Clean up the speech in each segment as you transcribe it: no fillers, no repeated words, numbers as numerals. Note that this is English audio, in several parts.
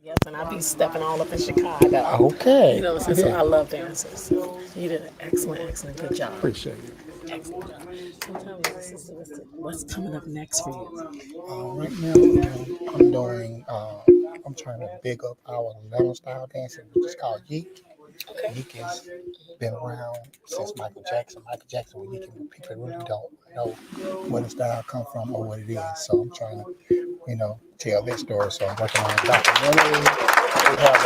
Yes, and I be stepping all up in Chicago. Okay. You know, so I love dancers. So you did an excellent, good job. Appreciate it. Excellent job. So tell me, sister, what's coming up next for you? Right now, I'm doing. I'm trying to big up our Atlanta style dancing, which is called Yeek. Okay. Yeek has been around since Michael Jackson. Michael Jackson was Yeek, and people really don't know where the style come from or what it is. So I'm trying to, tell that story. So I'm working on a documentary. We have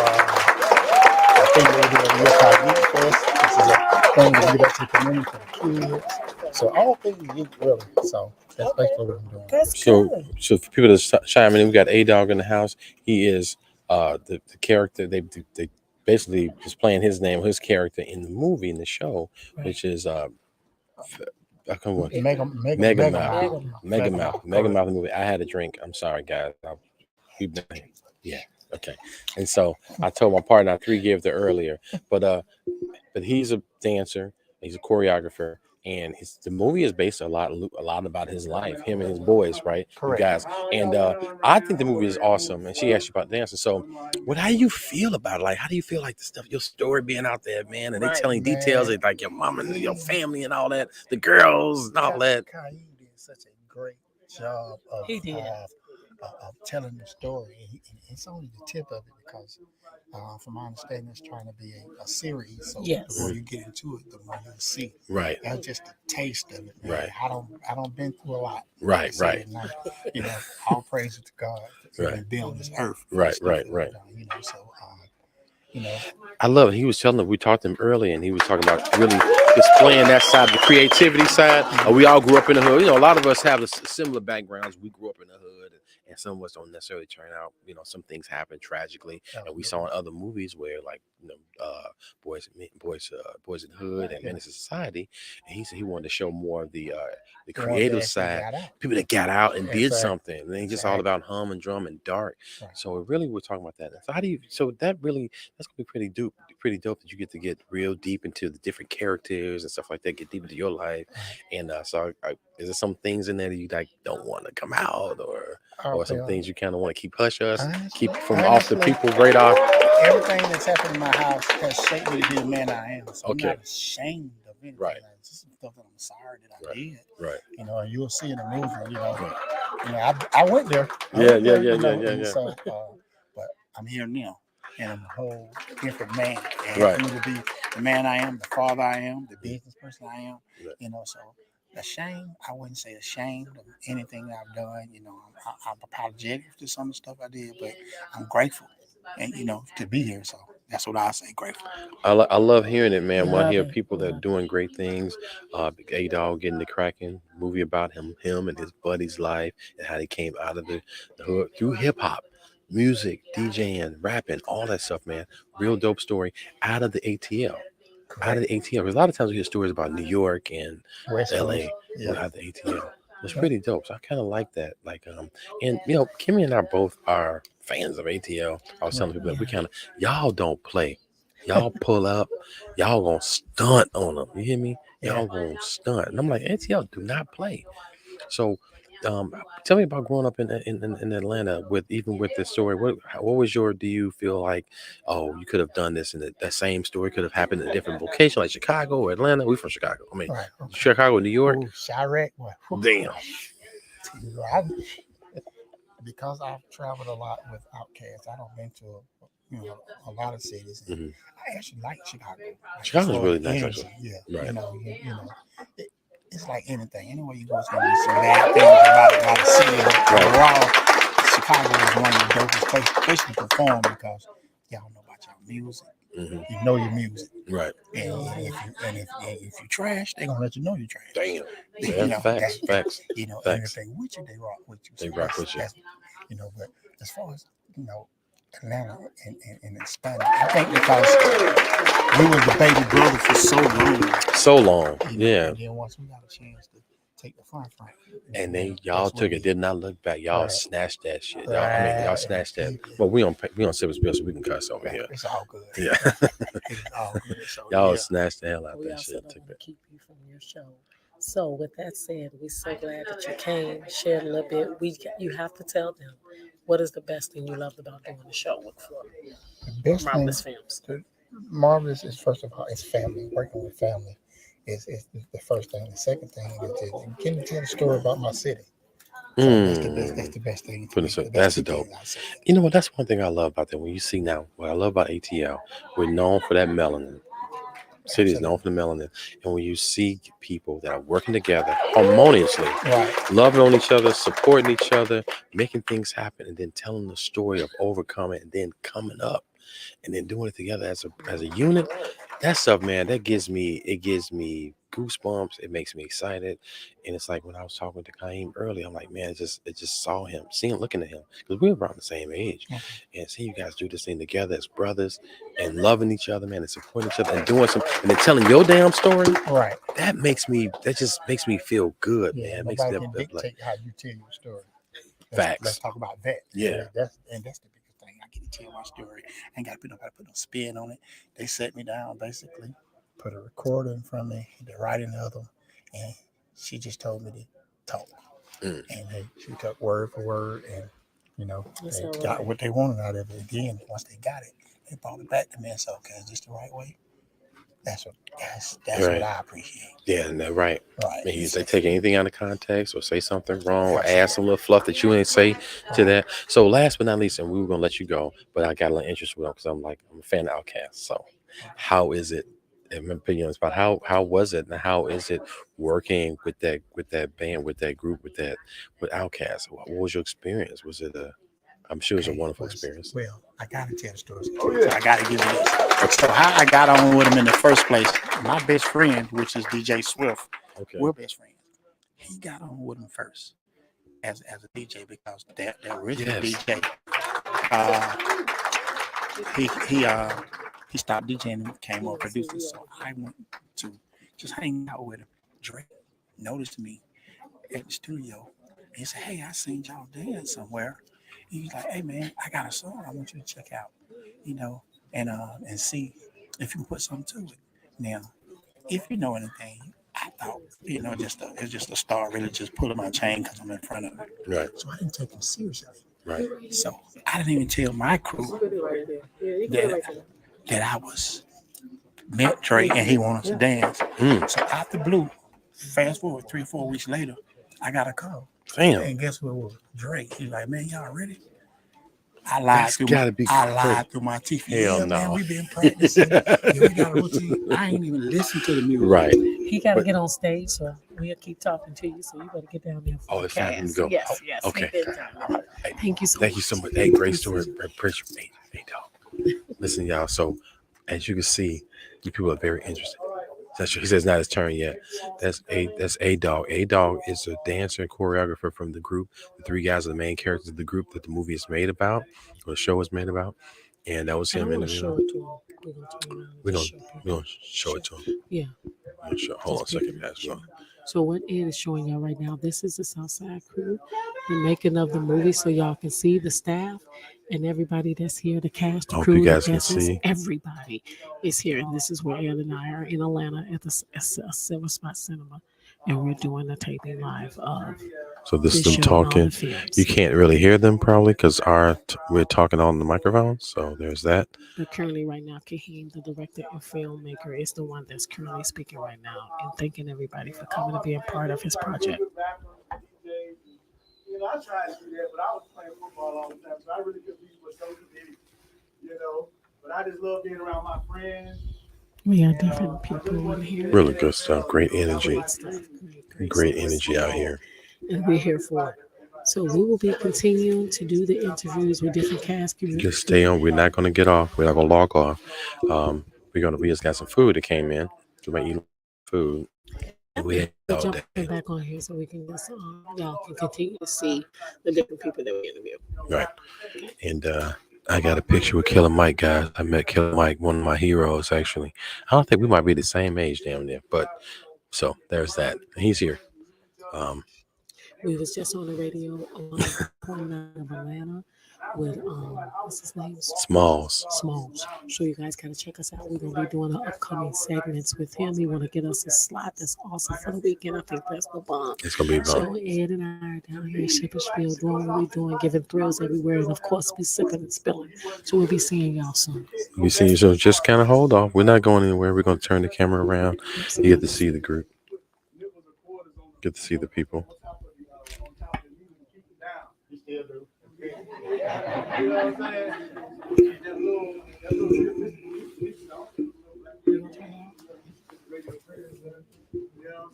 a thing we're doing every year called Yeek Fest. This is a thing to give back to the community for the kids. So all things Yeek really. So that's Okay. basically what I'm doing. That's So, good. so for people to chime in, we got A Dog in the house. He is the character. They basically just playing his name, his character in the movie in the show, Right. which is come on, Mega Mega Mouth. Mouth, Mega Mouth. Mega Correct. Mouth movie. I had a drink. I'm sorry, guys. We've been yeah. Okay. And so I told my partner I three gave the earlier, but he's a dancer, he's a choreographer, and the movie is based a lot about his life, him and his boys, right? You Correct. guys, and I think the movie is awesome. And she asked you about dancing, so how do you feel about it? Like, how do you feel like the stuff, your story being out there, man, and they Right. telling details, Man, of, like your mom and your family and all that, the girls and all that. Kai did such a great job He did. of telling the story. And it's only the tip of it because, from my understanding, it's trying to be a series. So the Yes. more you get into it, the more you'll see. Right, That's just a taste of it, man. right, I don't been through a lot. right, Say right, it now. All praises to God for right, even being on this earth. right, Stuff right, that right. I've done, so you know, I love it. He was telling us, we talked to him earlier, and he was talking about really displaying that side, the creativity side. We all grew up in the hood. A lot of us have similar backgrounds. We grew up in the hood, and some of us don't necessarily turn out. Some things happen tragically, and we saw in other movies where, like, boys in the hood and Menace to Society. And he said he wanted to show more of the the ones that creative actually side, got out. people that got out and did Exactly. something. And it ain't just all Exactly. about hum and drum and dark. Right. So it really, we're talking about that. So how do you? So that really, that's gonna be pretty dope that you get real deep into the different characters and stuff like that, get deep into your life. Right. And is there some things in there that you like don't want to come out, or some Well, things you kind of want to keep hush us, honestly, keep from off the honestly, people's radar? everything that's happened in my house has shaped me to be the man I am. So I'm Okay. not ashamed of anything. Right. Like, just some stuff that I'm sorry that I Right. did. Right. And you'll see in the movie. Right. I went there. Yeah. So, but I'm here now, and I'm a whole different man. And Right. for me to be the man I am, the father I am, the business person I am, Right. So ashamed, I wouldn't say ashamed of anything that I've done. I'm apologetic to some of the stuff I did, but I'm grateful, and to be here. So that's what I say, grateful. I love hearing it, man. When I Love hear it. people that are Love doing great things, A Dog getting the cracking movie about him and his buddy's life and how they came out of the hood through hip hop, music, DJing, rapping, all that stuff, man. Real dope story out of the ATL. Out of the ATL. Because a lot of times we hear stories about New York and West Coast. LA, Yeah. out of the ATL. It's pretty dope. So I kind of like that. Like, and Kimmy and I both are fans of ATL. I was telling people that we kind of, y'all don't play. Y'all pull up, y'all gonna stunt on them. You hear me? Y'all gonna stunt. And I'm like, ATL do not play. So, tell me about growing up in Atlanta with this story. What was your? Do you feel like, oh, you could have done this, and that same story could have happened in a different location, like Chicago or Atlanta? We from Chicago. I mean, Right. Okay. Chicago, New York. Ooh, Chirac. Damn. I, because I've traveled a lot with Outkast, I don't been to a lot of cities, and Hmm. I actually like Chicago. Chicago's really The nice, energy, actually. yeah. Right. It, it's like anything. Anywhere you go, it's gonna be some bad things about the city. But Right. overall, Chicago is one of the dopest places, especially to perform because y'all know about y'all music. Hmm. You know your music, Right. and if you trash, they gonna let you know you trash. Damn. You Yeah, know, facts. Facts. and if Facts. they with you, they rock with you. They So rock with you. that's but as far as Atlanta and expanding, I think because we was the baby brother for so long. So long. Yeah. And then once we got a chance to take the front, And y'all that's when took it, did not look back. Y'all Right. snatched that shit. Y'all Right. snatched that. Yeah. Well, we on Civil Bill, so we can cuss over here. It's all good. Yeah. It's all good. So Y'all snatched the hell out We that also shit. don't Took want that. to keep you from your show. So with that said, we're so glad that you came, shared a little bit. You have to tell them What is the best thing you loved about doing the show with The best thing, Marvelous Films? Marvelous is first of all, it's family. Working with family is the first thing. The second thing is to getting to tell the story about my city. So that's the best. That's the best thing to me. The best That's two dope. things I say. You know what? That's one thing I love about that. When you see now, what I love about ATL, we're known for that melanin. City is known for the melanin. And when you see people that are working together harmoniously, Right. loving on each other, supporting each other, making things happen, and then telling the story of overcoming and then coming up and then doing it together as a unit, that stuff, man, it gives me goosebumps. It makes me excited. And it's like when I was talking to Kaim earlier, I'm like, man, it just saw him, looking at him, because we're around the same age. And seeing you guys do this thing together as brothers and loving each other, man, and supporting each other and doing some and then telling your damn story. Right. That just makes me feel good, Yeah, man. nobody can dictate how you tell your story. Facts. Let's talk about that. Yeah. That's the biggest thing. I get to tell my story. I ain't got to put no spin on it. They set me down basically, put a recorder in front of me, the right in the other, and she just told me to talk. And she took word for word, and they got what they wanted out of it. And then once they got it, they brought it back to me and said, "Okay, is this the right way?" That's what I appreciate. Yeah, right. Right. Maybe they take anything out of context or say something wrong or add some little fluff that you ain't say to that. So last but not least, and we were gonna let you go, but I got a little interest with them because I'm a fan of Outkast. So how is it? In my opinion, about how was it and how is it working with that band, with that group, with Outkast? What was your experience? Was it I'm sure it was a wonderful experience. Well, I gotta tell the story. So I gotta give you this. So how I got on with him in the first place, my best friend, which is DJ Swift, we're best friends. He got on with him first as a DJ because that original DJ, he stopped DJing and came over producing. So I went to just hang out with him. Drake noticed me at the studio. He said, "Hey, I seen y'all dance somewhere." He's like, "Hey man, I got a song I want you to check out, and see if you can put something to it." Now, if you know anything, I thought, it's just a star really just pulling my chain because I'm in front of it. Right. So I didn't take him seriously. Right. So I didn't even tell my crew that I was met Drake and he wanted to dance. So out the blue, fast forward 3 or 4 weeks later, I got a call. Damn. And guess what it was? Drake. He's like, "Man, y'all ready?" I lied through my teeth. Hell no. Man, we've been practicing. We got a routine. I ain't even listened to the music. Right. He got to get on stage, so we'll keep talking to you. So you better get down there. Oh, it's time to go. Yes. Okay. All right. Thank you so much. Hey, great story. Appreciate. Hey, dog. Listen, y'all. So, as you can see, you people are very interested. He says not his turn yet. That's A Dog. A Dog is a dancer and choreographer from the group. The three guys are the main characters of the group that the movie is made about, or the show is made about. And that was him. We're gonna show it to him. Yeah. Hold on a second, guys. So what Ed is showing y'all right now, this is the Southside crew, the making of the movie, so y'all can see the staff and everybody that's here, the cast, the crew, you guys the can dancers, see. Everybody is here, and this is where Ed and I are in Atlanta at the Silver Spot Cinema, and we're doing a taping live of. So this is them talking. You can't really hear them probably because we're talking on the microphone. So there's that. But currently, right now, Kahim, the director and filmmaker, is the one that's currently speaking right now and thanking everybody for coming and being part of his project. I tried to do that, but I was playing football all the time, so I really couldn't be with social media, But I just love being around my friends. We have different people in here. Really good stuff. Great energy. Great energy out here. And we're here for it. So we will be continuing to do the interviews with different cast members. Just stay on. We're not going to get off. We're not going to log off. We just got some food that came in. We might eat food. We had all day. Back on here so we can just y'all can continue to see the different people that we interview. Right. And I got a picture with Killer Mike, guys. I met Killer Mike, one of my heroes, actually. I don't think we might be the same age down there, but so there's that. He's here. We was just on the radio on the corner of Atlanta with what's his name? Smalls. Smalls. So you guys gotta check us out. We're gonna be doing our upcoming segments with him. He wanna get us a slot that's awesome for the weekend. I think that's the bomb. It's gonna be fun. So Ed and I are down here in Shippersfield doing what we're doing, giving thrills everywhere, and of course we sipping and spilling. So we'll be seeing y'all soon. We see you. So just kind of hold off. We're not going anywhere. We're gonna turn the camera around. You get to see the group. Get to see the people. You know what I'm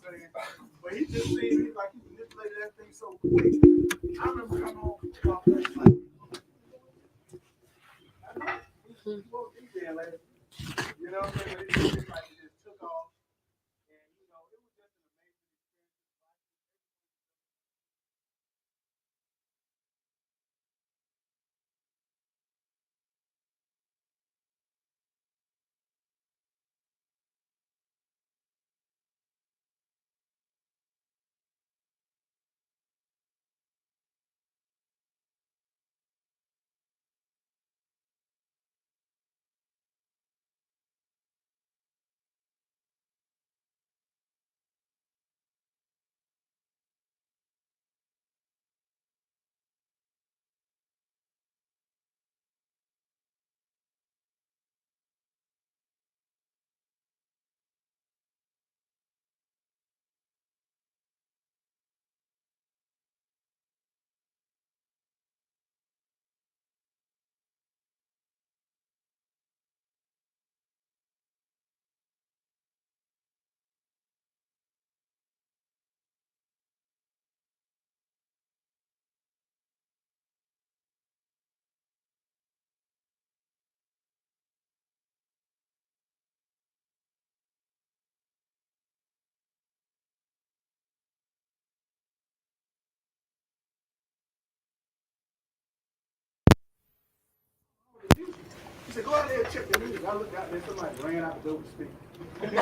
saying? But he just seemed like he manipulated that thing so quick. I remember coming home from like, you know what I'm saying? But it just like it just took off. And you know, it was just an amazing experience. He said, go out there and check the music. I looked out there, somebody ran out the door to speak. I mean,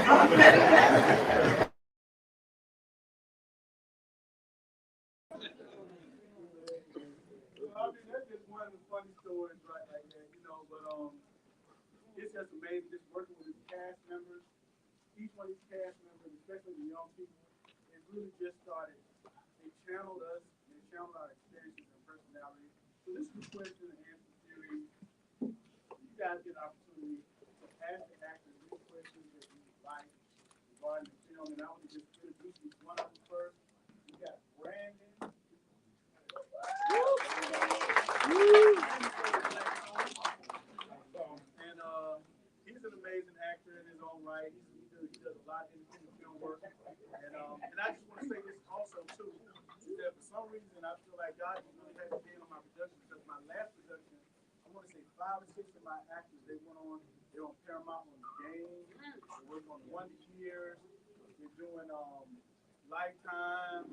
that's just one of the funny stories, right, like that, you know, but it's just amazing just working with these cast members. Each one of these cast members, especially the young people, it really just started. They channeled us, they channeled our experiences and personalities. So this is the question and answer series. You guys get an opportunity to ask the actors these questions that you would like regarding the film. And I want to just introduce you one of them first. We got Brandon. And he's an amazing actor in his own right. He does a lot of independent film work. And I just want to say this also too, is that for some reason I feel like God really had his hand on my production because my last production, I want to say 5 or 6 of my actors, they're on Paramount on the game, they're working on Wonder Years, they're doing Lifetime,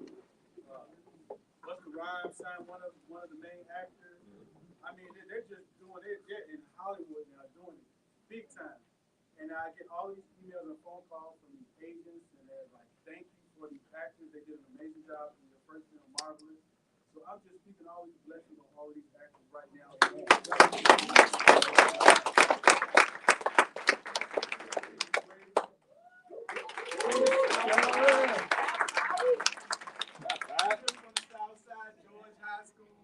Busta Rhymes signed one of the main actors. I mean, they're just doing it. They're in Hollywood now, doing it big time. And I get all these emails and phone calls from these agents, and they're like, "Thank you for these actors. They did an amazing job in your first film, Marvelous." So I'm just speaking all these blessings on all these actors right now. From the South Side, George High School.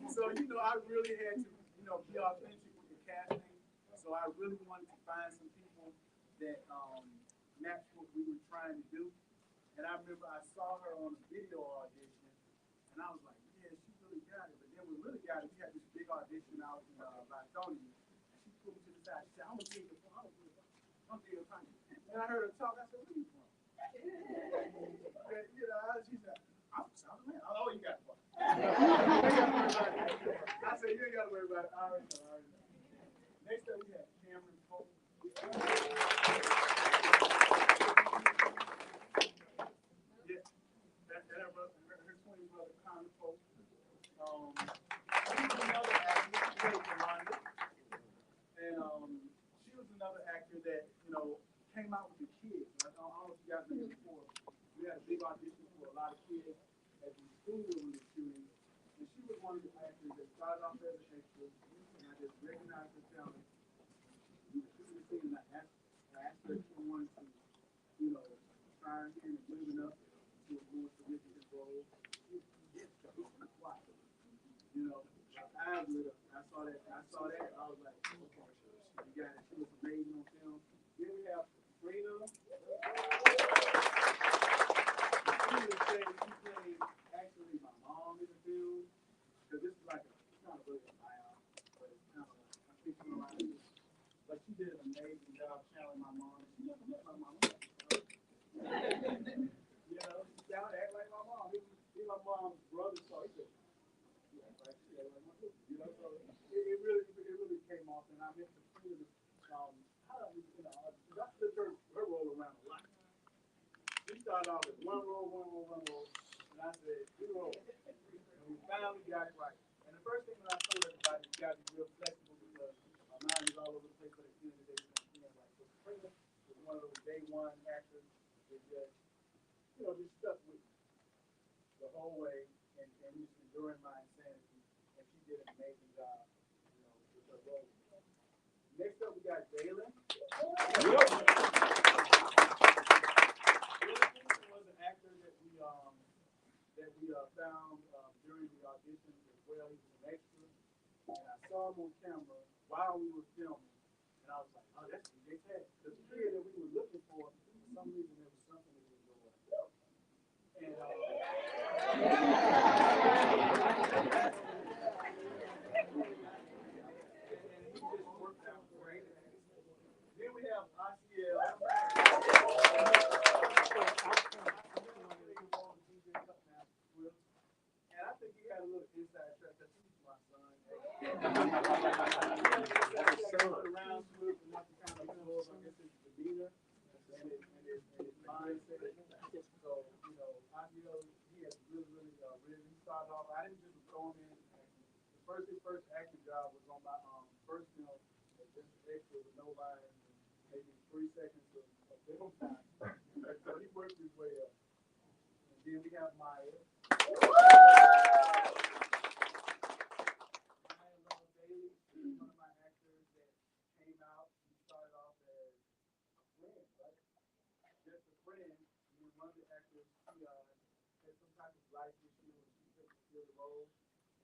So, you know, I really had to, be authentic with the casting. So I really wanted to find some people that matched what we were trying to do. And I remember I saw her on a video audition, and I was like, yeah, she really got it. But then we really got it. We had this big audition out in Lithonia, and she pulled me to the side. She said, I'm going to take it from and I heard her talk. I said, where are you from? She said, I'm from South Atlanta. Oh, you got it. I said, you ain't got to worry about it. I already know. Next up, we have Cameron Pope. Yeah, her twin brother, Connor Pope. She's another actress, and she was talented actors that started off as an extra, and I just recognized the talent. You should have seen that aspect for one to, trying and moving up to a more significant role. Why? I lit up. I saw that. I was like, okay, you got it. She was amazing on film. Then we have Frida. She played actually my mom in the film. Because this is like it's not really a buyout, but it's kind of like, I think a lot of it. But she did an amazing job channeling my mom. She never met my mom. She sounded act like my mom. Even my mom's brother saw it. So it really came off, and I meant to feel that's her role around a lot. We started off with one role, and I said, two roles. And we finally got it right. And the first thing that I told everybody, you got to be real flexible because my mind is all over the place, but at the end of the day, you're going to feel right. So Sabrina was one of those day one actors that just stuck with me the whole way and just enduring my insanity. And she did an amazing job, with her role. Next up, we got Jalen. Jalen was an actor that we found during the auditions as well. He was an extra, and I saw him on camera while we were filming, and I was like, "Oh, that's DJ Tag." The kid that we were looking for some reason there was something that was going on, and he just worked out great. Then we have ATL. And I think he had a little inside track because he's my son. Around Swift enough to kind of absorb, I guess, his demeanor and his mindset. So, ATL, he has really he started off. I didn't just throw him in. His first acting job was on my first film, just extra with no lines, maybe 3 seconds of film time. So he worked his way up. And then we have Maya. One of my actors that came out, he started off as a friend, right? Just a friend. And then one of the actors, she had some type of life issue and she couldn't fill the role. And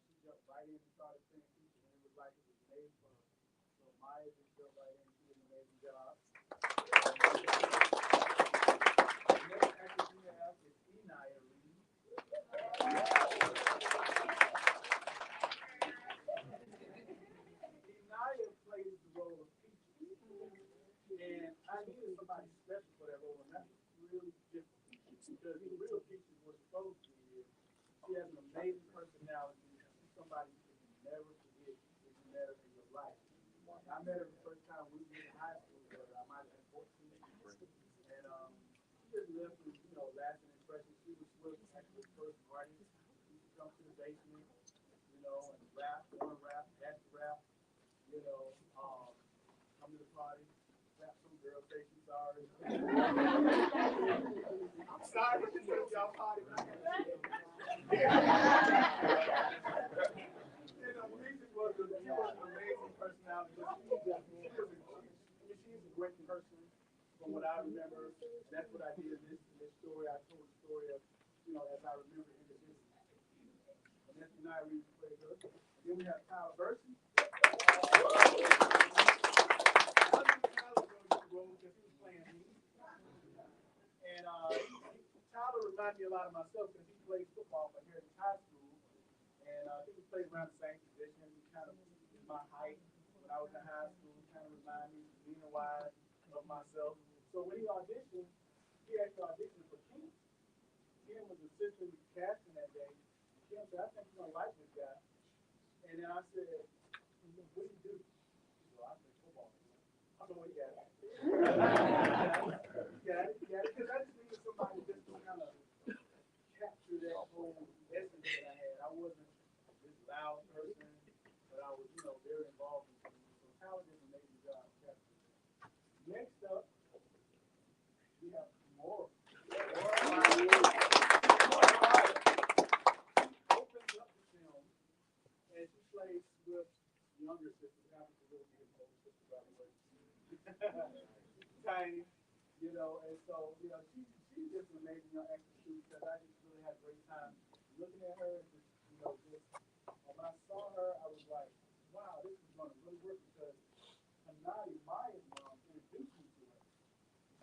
she jumped right in and started saying people, and it was like it was made for her. So Maya just jumped right in and she did an amazing job. The next actor we have is Inaya Reed. Inaya plays the role of Peaches, and I needed somebody special for that role, and that's really different because the real Peaches was supposed to be. She has an amazing personality. She's somebody you can never forget if you met her in your life. I met her the first time we were in high school together. I might have been 14, and she just left me, lasting impression. She was Swift's actually first artist. She used to come to the basement, and rap, one rap, that's rap. Come to the party, slap some girl, say she's sorry. I'm sorry for this y'all party, but I had to say Music was an amazing personality. She's a great person from what I remember. That's what I did in this story. I told the story of, as I remember in the business. And that's the night we played her. Then we have Tyler Burson. Because he was playing me. And Tyler reminded me a lot of myself because he played football for Heritage High School. And I think we played around the same position. He kind of my height when I was in high school, kind of reminded me, being wise of myself. So when he auditioned, he actually auditioned for Kim. Kim was assistant casting that day. Kim said, I think you're going to like this guy. And then I said, what do you do? So I said, football. I don't know what he got. Because I just needed somebody just to kind of capture that whole essence that I had. I wasn't this loud person, but I was, very involved in things. So Tyler did an amazing job capturing that. Next up, we have Maura. Maura opens up the film and she plays Swift's younger sister, who happens to really be his older sister, by the way. Tiny, you know, and so, you know, she's just an amazing young actress too, because I just really had a great time looking at her and just, you know, just when I saw her, I was like, wow, this is going to really work because Hanadi, Maya's mom, introduced me to her.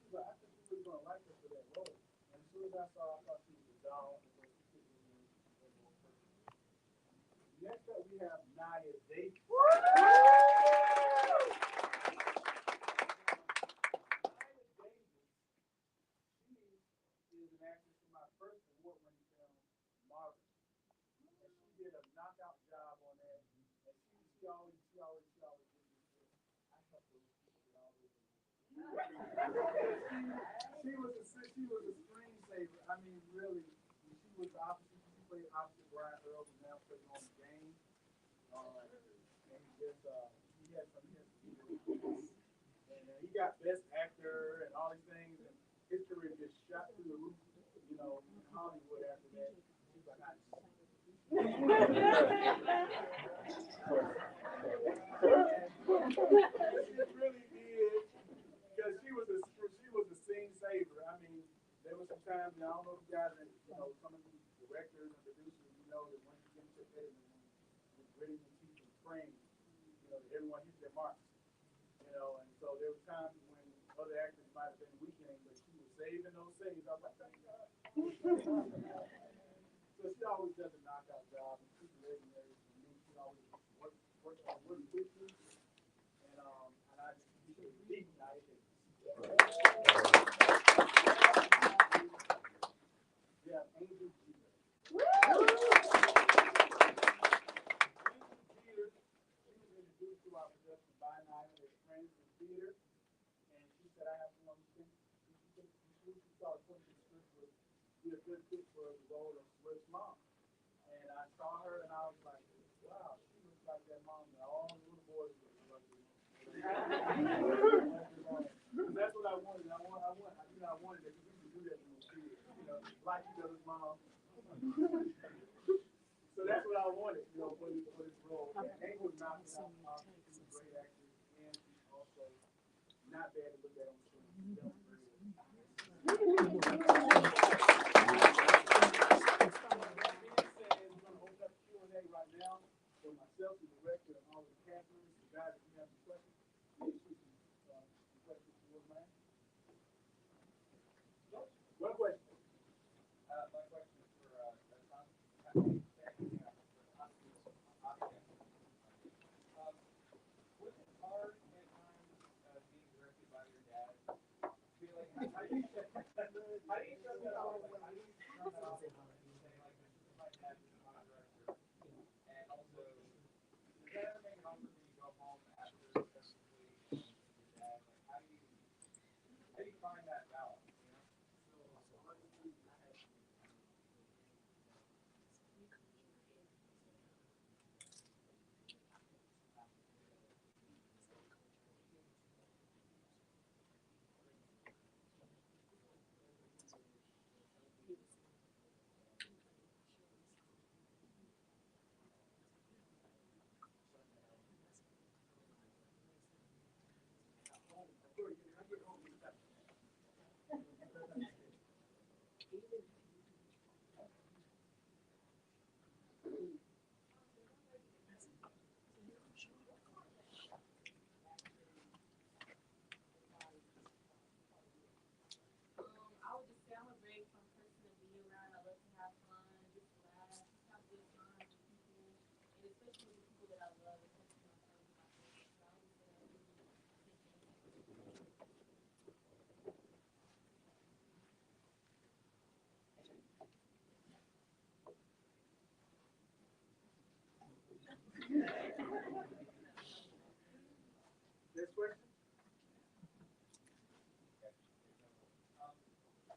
She's like, I think you're really going to like her for that role. And as soon as I saw her, I thought she was a doll. And so she fit me in as a person. Next up, we have Naya Davis. She is an actress in my first award-winning film, Marvin. And she did a knockout job on that. And she always did this. I helped those people get all over. She was a screensaver. I mean, really, she was the opposite. She played opposite Brian Earl, who now plays on the game. And he had some and he got best actor and all these things, and his career just shot through the roof, you know, in Hollywood after that. He's like, it really did, because she was a scene saver. I mean, there was some times, and I don't know if you guys, you know, some of these directors and producers, you know, that once you get into editing with gritting your teeth and praying, you know, that everyone hits their marks. You know, and so there were times when other actors might have been weakening, but she was saving those saves. I was like, thank God. So she always does a knockout job, and she's legendary for me. She always works with you, and I just she's a deep night. Yeah, Angel Jeter. Introduced to our production by Naya as friends in theater, and she said, I have someone who thinks she thought the script would be a good fit for the role of Swift's mom. And I saw her, and I was like, wow, she looks like that mom that all the little boys would love to. That's what I wanted. I wanted that, because we could do that when we were kids, you know, like each other's mom. So that's what I wanted, you know, for this role. And Angel knocked it out. She's a great actress, and she's also not bad to look at on screen. We're going to open up Q&A right now for myself, the director, and all of the cast members. The guys, if you have some questions, please shoot some questions towards me. One question. My question is for was it hard at times being directed by your dad? How do you shut that off? How do you turn that off? Like, say, like, my dad is not a director. And also, does that ever make it hard when you go home after successfully your dad? Like, how do you find that balance? You know? So honestly, next question.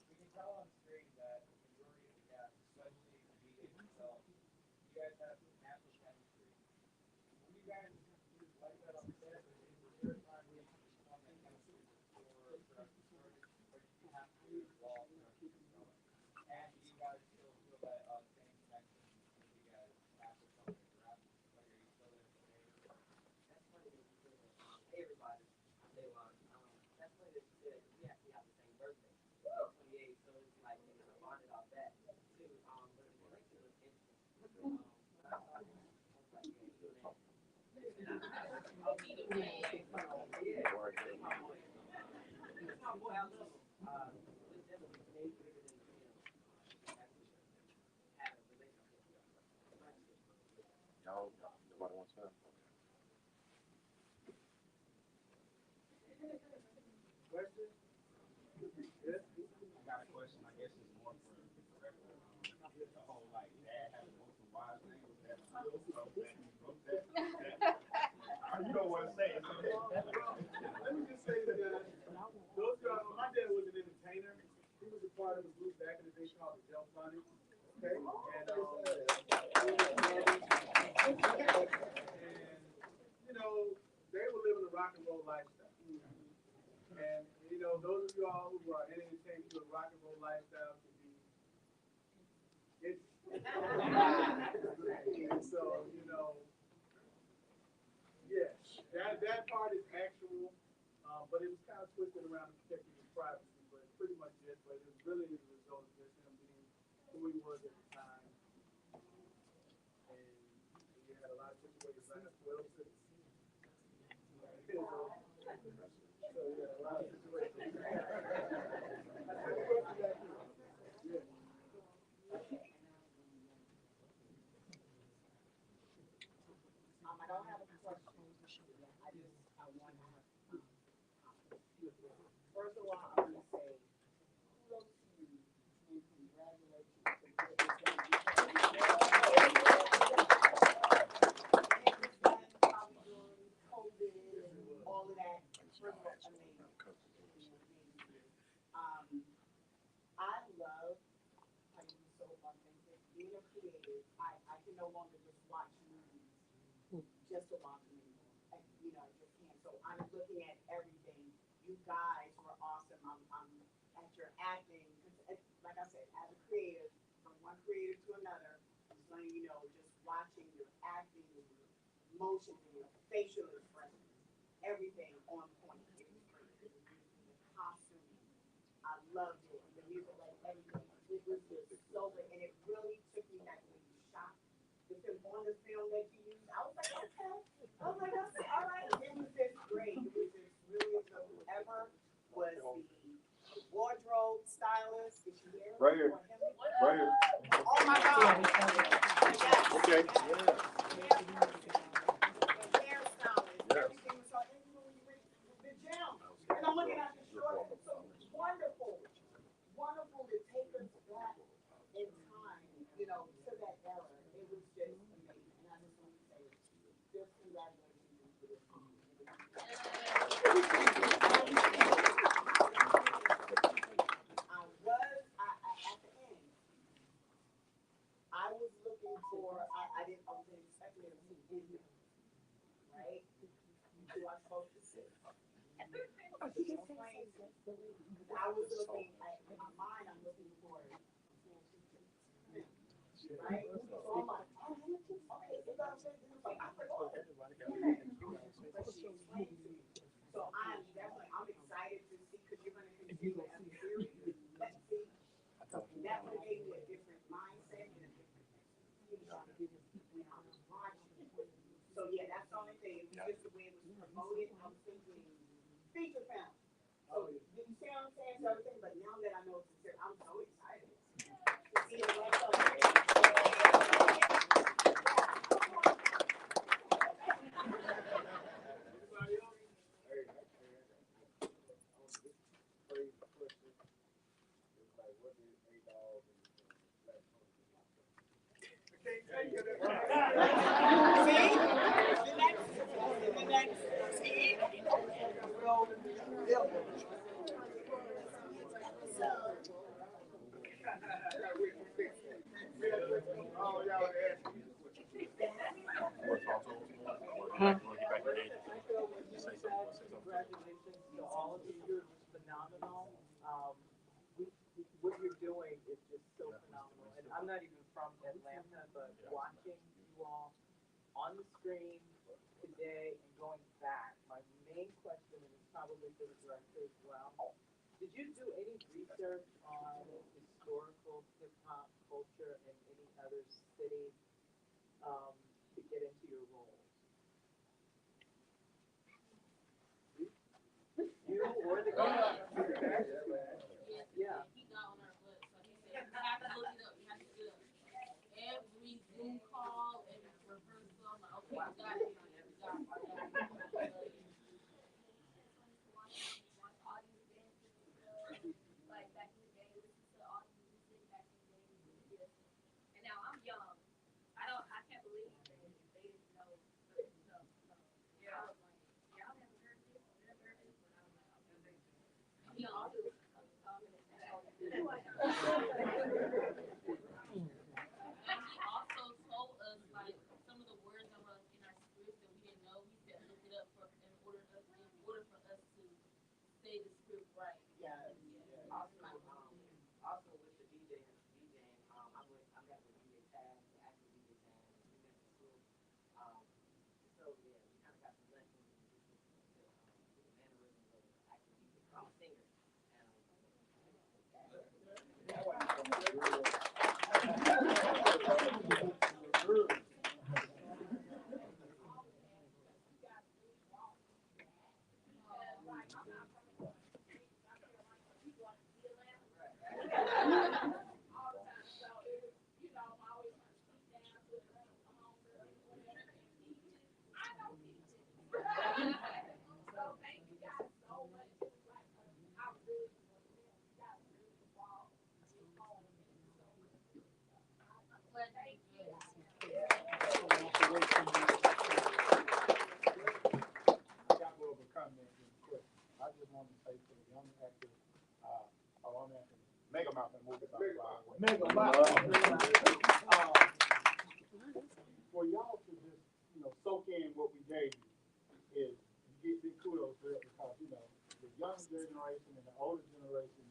We can tell on screen that the majority of the cast, especially the itself, you guys have natural chemistry. When you guys like that on set, was there a time when you on that chemistry before production started, or did you have to be involved in production going? And do you guys still feel that same connection when you guys tackle something around, whether Nobody wants that. Question? Yes? I got a question. I guess it's more for the director. The whole like dad having multiple wives thing. Was that wrote that? You don't want to say it. Let me just say that those guys, my dad was an entertainer. He was a part of a group back in the day called the Jump Bunny. Okay? And you know, they were living a rock and roll lifestyle. And you know, those of you all who are entertained to a rock and roll lifestyle can be interesting. And so, you know, yes, that part is actual, but it was kind of twisted around to protect his privacy, but pretty much it. But it was really the result of just him being who he was at the time. And you had a lot of situations like 12 cities. So yeah, a lot of situations. I don't have a question. I want to have, first of all, I want to say kudos to you and congratulations for probably during COVID and all of that. First of all, amazing. I love how you're so authentic. Being a creative, I can no longer just watch movies just to watch movies. You know, I just can't. So I'm looking at everything. You guys were awesome. I'm at your acting. Like I said, as a creative, from one creative to another, just letting you know, just watching your acting, your motions, and your facial expressions, everything on point. It was great. The costume, I loved it. The music, like everything. It was just so good. And it really took me back when you shot the film on the film that you used. I was like, okay. I was like, okay, all right. It was just great. It was just really so whoever was the wardrobe stylist. Did you hear? Right here. Right here. Oh my God. Okay. The hairstylist. Everything was so the gym. And I'm looking at the short. So wonderful. Wonderful to take us back in time, you know, to that era. It was just amazing. And I just want to say, just congratulations to this. At the end, I was looking for, I wasn't expecting it to be in, right? Who I supposed to see. I was looking, in my mind, I'm looking for it. Right? So I'm like, oh, okay, so that's it. Like, I'm like, oh, okay. But she's playing to me. So I'm excited to see, because you're going to continue to have a series. Let's see. That would have gave me a different mindset and a different experience when I was watching. So yeah, that's the only thing. It was just the way it was promoted. I was thinking feature film. So you see what I'm saying? So everything, but now that I know it's a series, I'm so excited to see it right up. Huh? Congratulations to all of you. You're just phenomenal. What you're doing is just so phenomenal. And I'm not even from Atlanta, but watching you all on the screen today and going back, my main question, and it's probably for the director as well, did you do any research on historical hip hop culture in any other city to get into your roles? Also with the DJing, I met with DJ Tag, the actual DJ Tag, and we met in school. So yeah, we kind of got some lessons and the mannerisms of the actual DJ. I'm a singer, and I got more of a comment than a question. I just want to say to the young actors, I'm acting Mega Mountain movie. Mega Mountain. For y'all to just, soak in what we gave you is you get big kudos for it because, the young generation and the older generation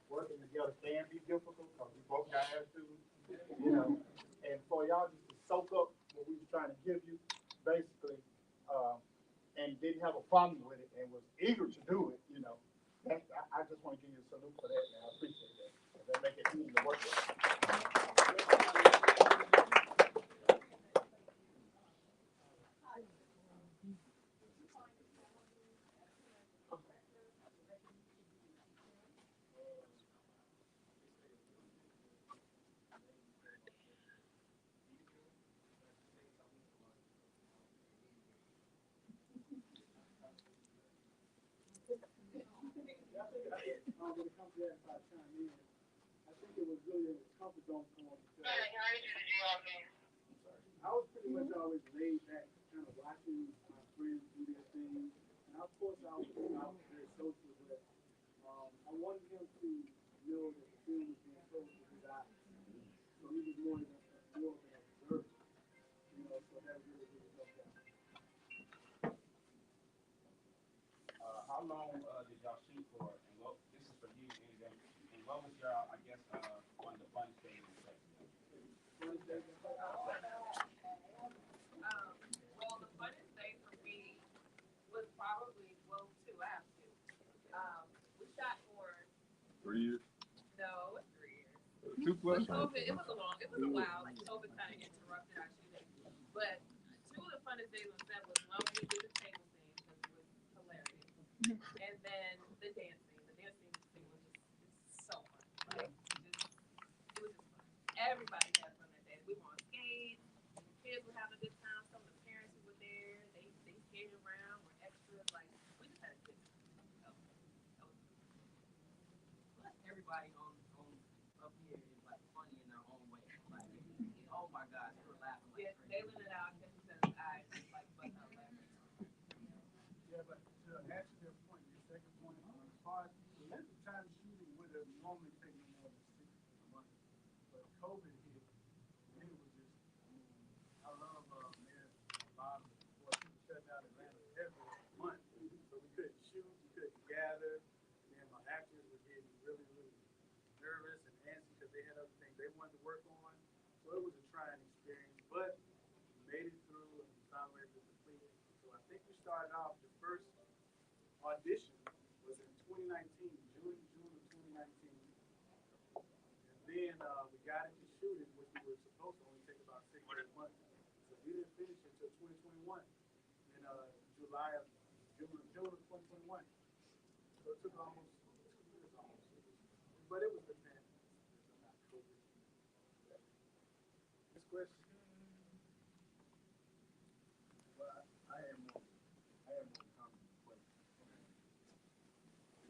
working together can be difficult because we both got attitudes, and for y'all just to soak up what we were trying to give you, basically, and didn't have a problem with it and was eager to do it, I just want to give you a salute for that, and I appreciate that. That make it easy to work with. When it comes to that, if I chime in, I think it was really a comfort zone for me because I was pretty much always laid back, kind of watching my friends do their thing. And of course, I was very social, but I wanted him to know that the film was being told with his eyes. So he was more of an observer, so that really, really helped out. How long did y'all shoot for? And what, this is for you, anything. And what was y'all, I guess, one of the funny things in the set? well, the funnest day for me was probably, two. I have two. We shot for 3 years. no, it was 3 years. 2 plus. COVID, it was a while. Like COVID kind of interrupted our shooting. But two of the funnest days on set was one we did the table scene because it was hilarious, and then the dance scene. The dance scene was just so fun. Like it was just fun. Everybody had fun that day. We were on skates. The kids were having a good time. Some of the parents who were there, they skated around. Were extras. Like we just had a good time. That was plus everybody on up here is like funny in their own way. Like oh my gosh, we were laughing like crazy. They let it out because his eyes just like bust out laughing. Yeah, but to answer your point, your second point, as far as the length of time shooting would have normally taken more than 6 months, but COVID hit, and it was just, I love there's a lot of support. We shut down Atlanta every month, so we couldn't shoot, we couldn't gather, and my actors were getting really, really nervous and antsy because they had other things they wanted to work on, so it was a trying experience, but we made it through and we found a way to complete it. So I think we started off the first audition was in 2019, June of 2019. And then we got into shooting, which we were supposed to only take about 6 months. So we didn't finish it until 2021, in June of 2021. So it took almost 2 years almost. But it was the pandemic, not COVID. This question. Well, I had more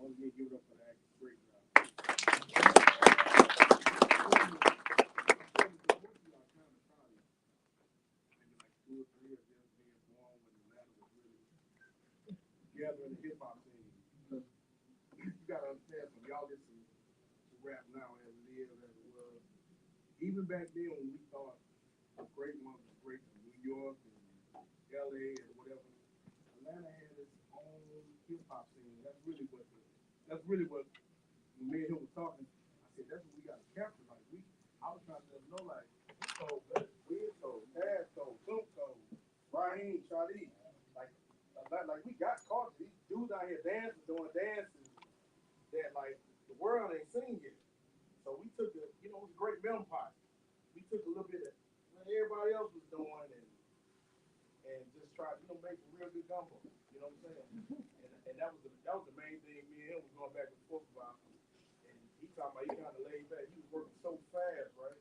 Once again, give it up for the actors. Great job. Maybe like 2 or 3 of them being born when the latter was really together in the hip hop scene. Because you gotta understand, so y'all get some rap now as it is, as it was. Even back then when we thought the great ones were great from New York and LA and whatever, Atlanta had its own hip hop scene. That's really what when me and him was talking, I said that's what we gotta capture. Like I was trying to let them know like we told Taz told Zoom told Raheem, Shadi, like we got culture. These dudes out here dancing, doing dances that like the world ain't seen yet. So we took it was a great melting pot. We took a little bit of what everybody else was doing and just tried to make some real good gumbo. You know what I'm saying? And that was the main thing me and him was going back and forth about. And he talking about he kind of laid back. He was working so fast, right?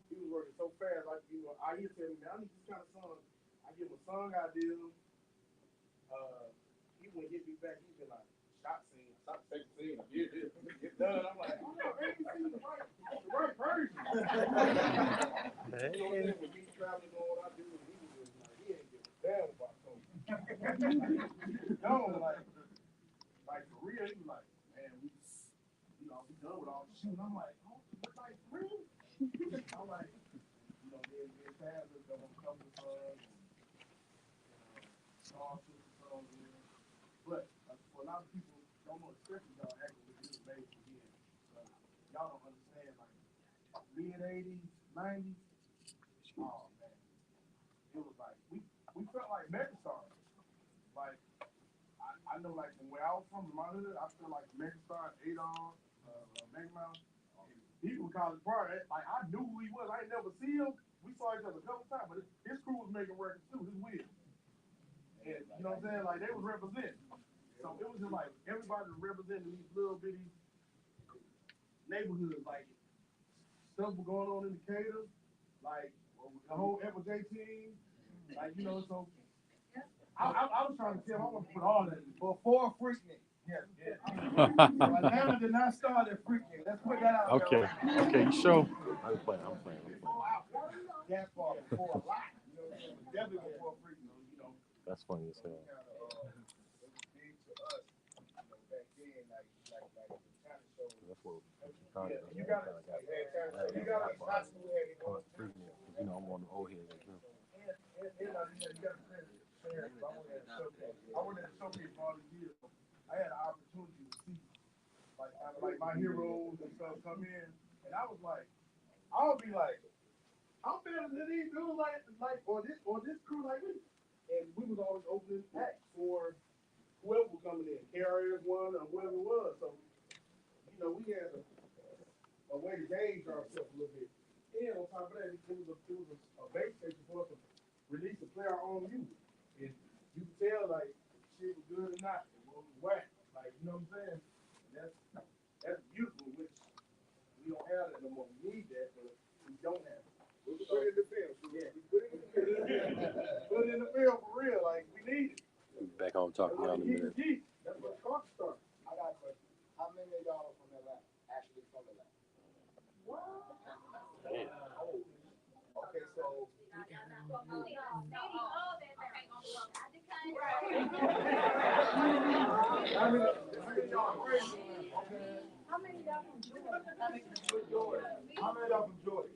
He was working so fast. Like I used to tell him, man, I need this kind of song. I give him a song idea. He wouldn't hit me back. He'd be like, shot scene, shot second scene. Yeah, it's done. I'm like, oh no, man, you see the right version. So then when he's traveling on what I do, he was just like, he ain't give a damn about something. No, like for real, he was like, man, we done with all the shooting. I'm like, oh, like real? I'm like, there's Taz that's done a couple of songs and all sorts of songs in there. But for a lot of people don't know, especially y'all acting with this bass again. So y'all don't understand, like mid 80s, 90s. Oh man, it was like we felt like megastars. Like I know, like from where I was from, my hood, I feel like megastar, Adon, Megmouth. People would call it part. Like I knew who he was. I ain't never see him. We saw each other a couple times, but his crew was making records too. His wheel. And you know what I'm saying? Like they was representing. So it was just like everybody was representing these little bitty neighborhoods. Like stuff was going on in Decatur. Like the whole FJ team. Like so I was trying to tell him I want to put all that before Freaknik. Yeah. So Atlanta did not start at Freaknik. Let's put that out there. Okay, you sure? I'm playing. That's far before a lot. Definitely before Freaknik. That's funny as hell. It was big to us, back then, like the talent show. That's what You got it. You got it. High school had it going. I'm one of the old heads like him. You got to say I went at the showcase for all these years. I had an opportunity to see like my heroes and stuff come in, and I was like, I would be like, I'm better than these dudes like or this crew like me. And we was always opening acts for whoever was coming in, KRS One or whoever it was. So we had a way to gauge ourselves a little bit. And on top of that, it was a base station for us to release and play our own music. And you could tell like shit was good or not, it was whack. Like you know what I'm saying? And that's beautiful, which we don't have that no more. We need that, but we don't have it. We put it in the film. Yeah, we put it in the film. Put it in the film for real. Like we need it. Back on talking to y'all in a minute. That's what the car started. I got a question. How many of y'all are from Atlanta? Actually from Atlanta? Damn. Okay, so How many y'all are crazy? Okay. How many of y'all from Georgia? How many of y'all from Georgia?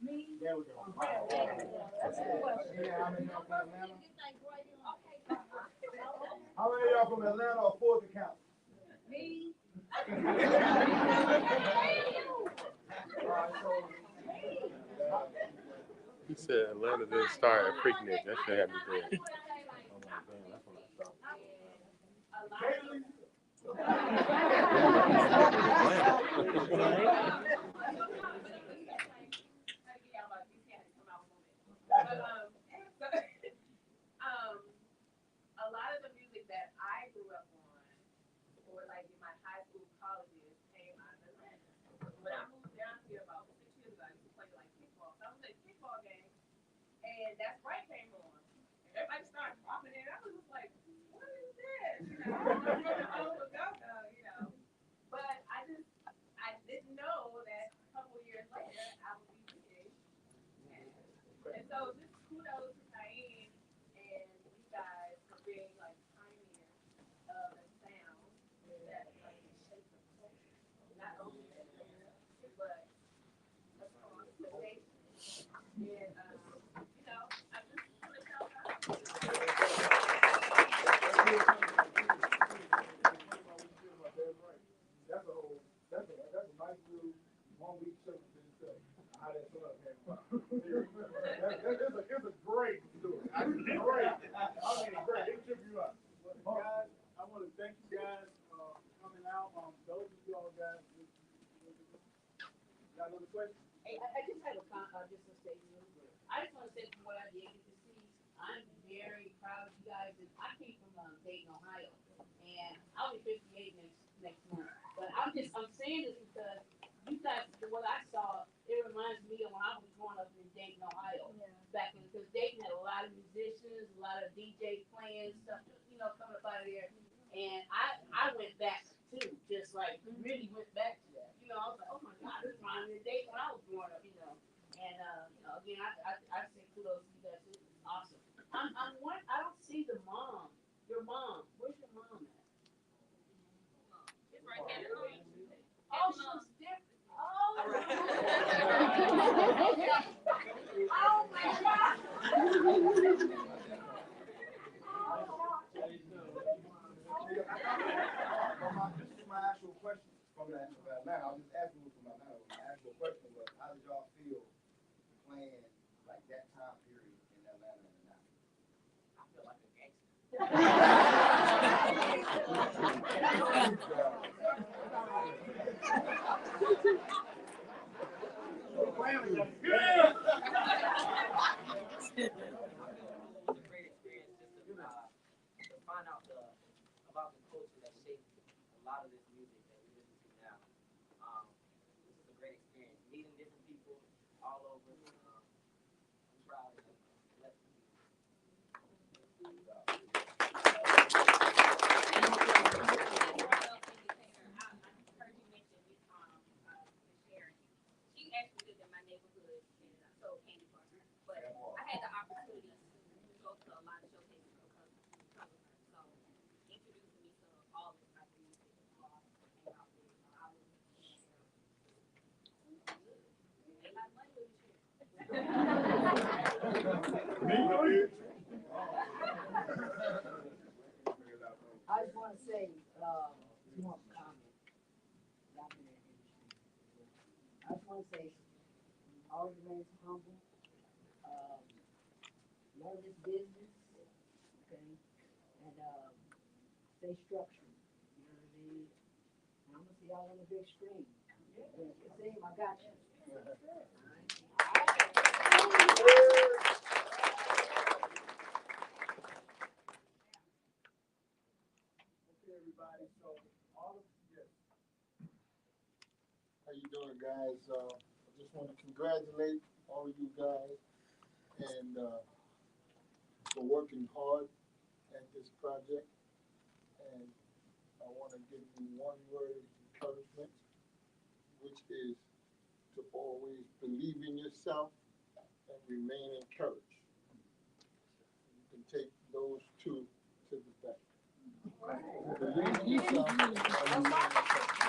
Me? There we go. That's a question. Yeah, how many of y'all from Atlanta? How many of y'all from Atlanta or Fulton County? Me? He said Atlanta didn't start at Freaknik. That shit had me dead. I'm like, damn, that's when I stopped. A lot of the music that I grew up on, or like in my high school, colleges, came out of Atlanta. When I moved down here about 6 years ago, I used to play like kickball. So I was at a kickball game, and That's Right came on. And everybody started dropping it. I was just like, what is this? I was from the So just kudos to Diane and you guys for being like pioneers of a sound that like shapes the culture, not only in Atlanta, but across the nation. And I just want to shout out. That's a whole, that's a nice little 1 week show to itself. How that song came about. It's a great story. I mean, great. It took you up. Well, guys, I want to thank you guys for coming out. Those of you all guys, got another question? Hey, I just have just a statement. I just want to say from what I did get to see, I'm very proud of you guys. And I came from Dayton, Ohio, and I'll be 58 next month. But I'm saying this because you guys, what I saw, it reminds me of when I was growing up in Dayton, Ohio. Yeah. Back in, because Dayton had a lot of musicians, a lot of DJ playing stuff, coming up out of there. And I went back too, just like really went back to that. I was like, oh my God, this reminds me of Dayton when I was growing up, And again, I say kudos to you guys. This is awesome. I don't see the mom. Your mom. Where's your mom at? It's right there. Oh, she's different. Oh. Oh my God. This is my actual question from Atlanta. I was just asking you from Atlanta. My actual question was, how did y'all feel playing like that time period in Atlanta and now? I feel like a gangster. Yeah. It's a great experience just to find out about the culture that shaped a lot of this music that we listen to now. This is a great experience. Meeting different people all over. I'm proud and blessed to be here. She actually lived in my neighborhood and sold candy for her. But I had the opportunity to go to a lot of showcases because of her. So introducing me to all this type of music came out with I was ain't like money with this I just want to say, one comment. Not in that industry. I just want to say, always remain humble. Learn this business, okay, and stay structured. You know what I mean? And I'm gonna see y'all on the big screen. Same, I got you. Okay, everybody. So all of yes. How you doing, guys? I just want to congratulate all of you guys and for working hard at this project. And I want to give you one word of encouragement, which is to always believe in yourself and remain encouraged. You can take those two to the bank. Believe in yourself and remain encouraged.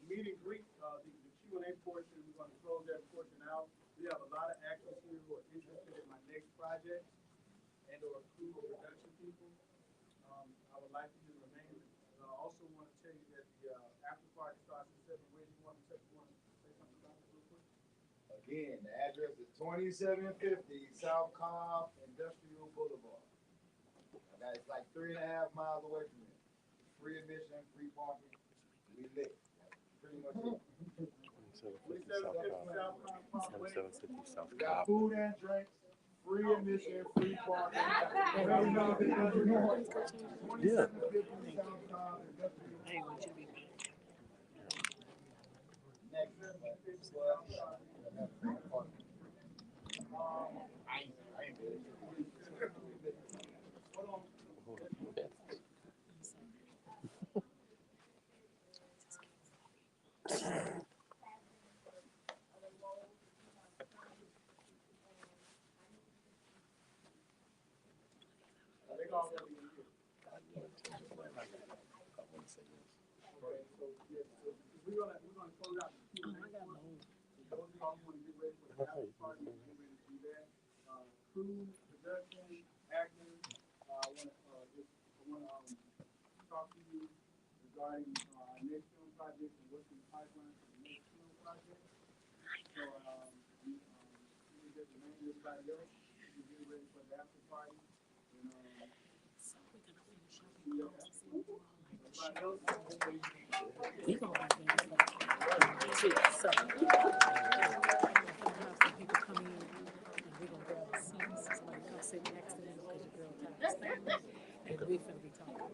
Meet and greet, the Q&A portion, we're going to close that portion out. We have a lot of actors here who are interested in my next project and or crew or production people. I would like you to remain. I also want to tell you that the after party starts at 7. Where do you want to say something about that real quick? Again, the address is 2750 South Cobb Industrial Boulevard. It's like 3.5 miles away from here. Free admission, free parking. We lit. Pretty much it. 750 South Cobb. 750 South We got Cobb. food and drinks, free admission, free parking. Yeah. 2750 South Cobb Industrial Boulevard. Next. Okay, so yeah, so we're gonna close out the Q&A. I got loads. Those of y'all who want to get ready for the after party, get ready to do that. Crew, production, actors, I wanna talk to you regarding our next film project and what's in the pipeline for the next film project. So, we just remind everybody else, we get ready for the after party. And, So we're gonna finish up see and y'all. close to see if you all like the show. Everybody else, We gonna be ready for that too. So we're gonna have some people come in and we're gonna grab a seat. Somebody come sit next to them because your girl time is standing. And we finna be talking.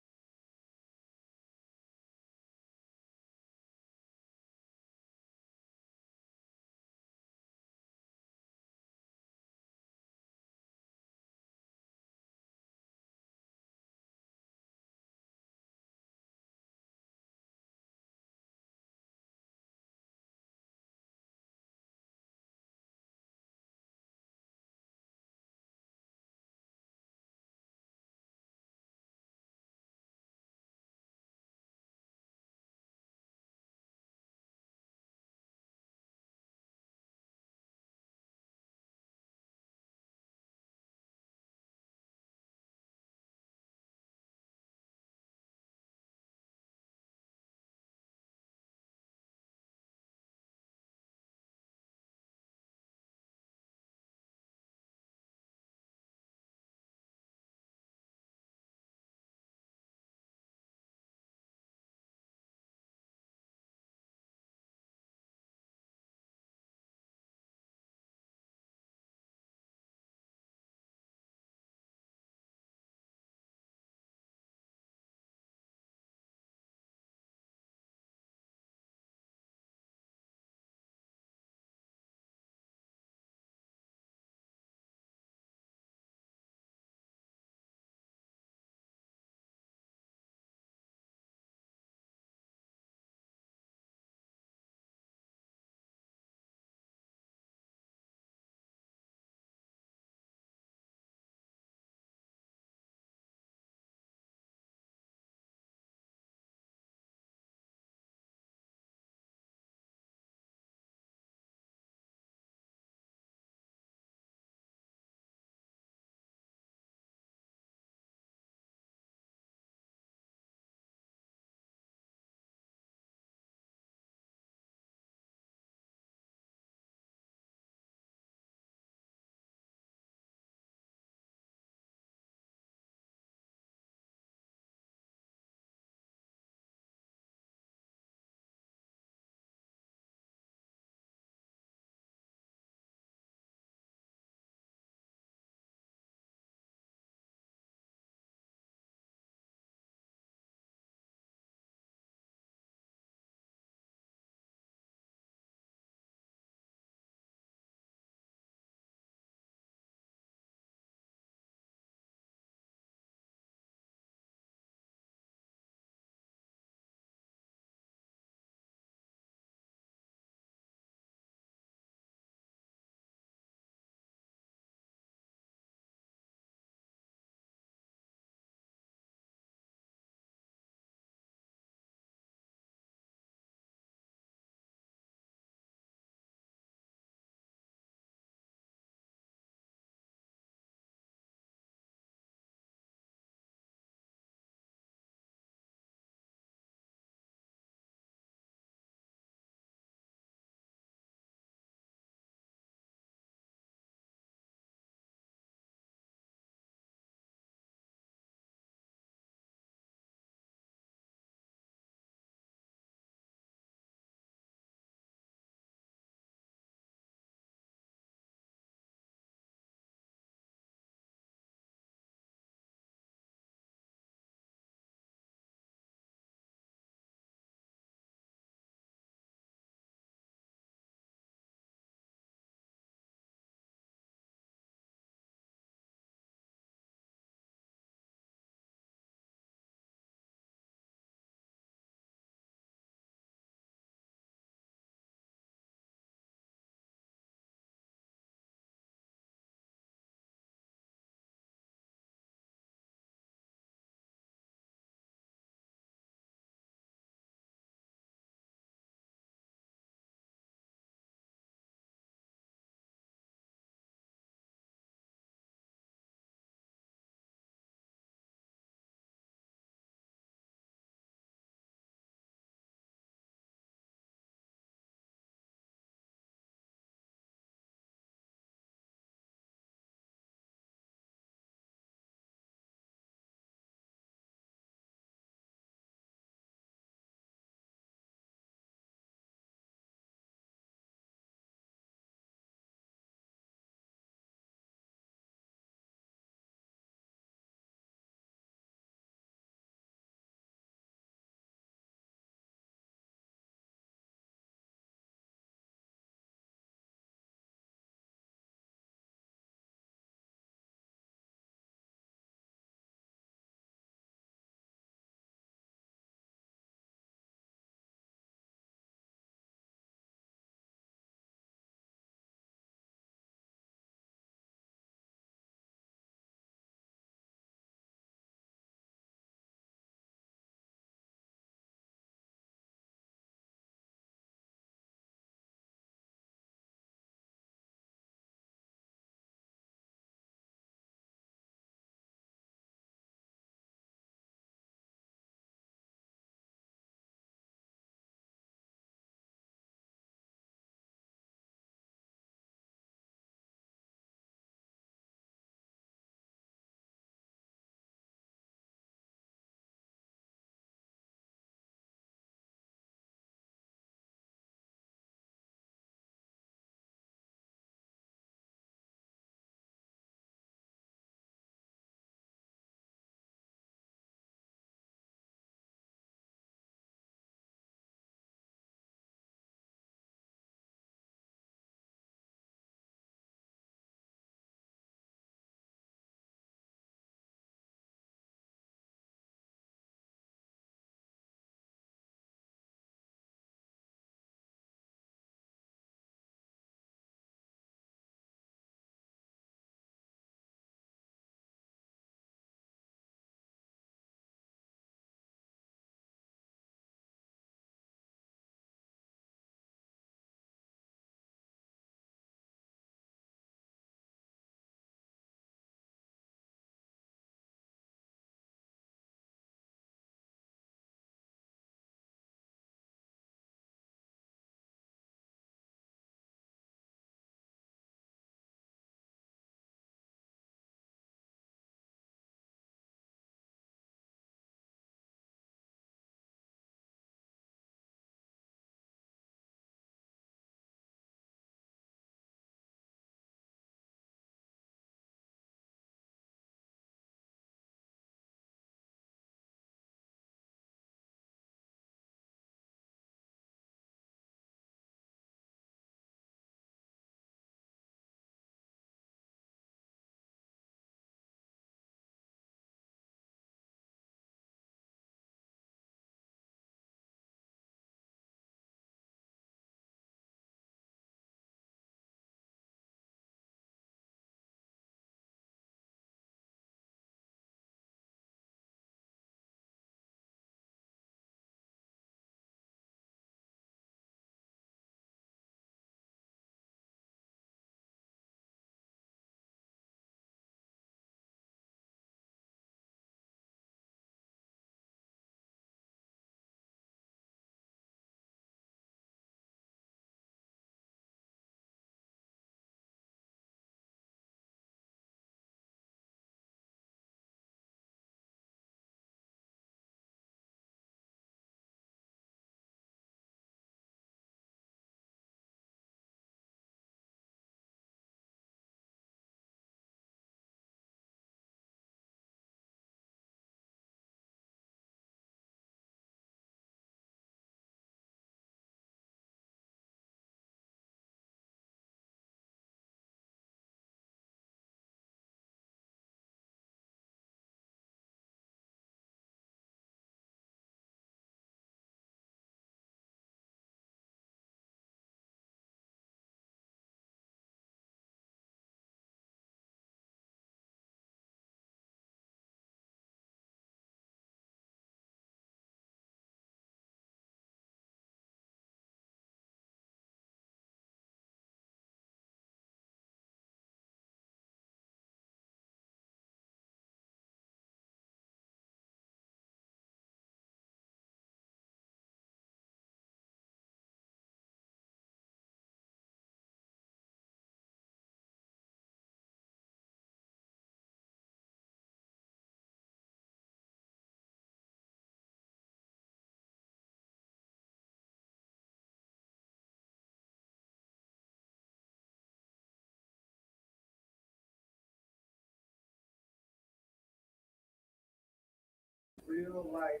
real life.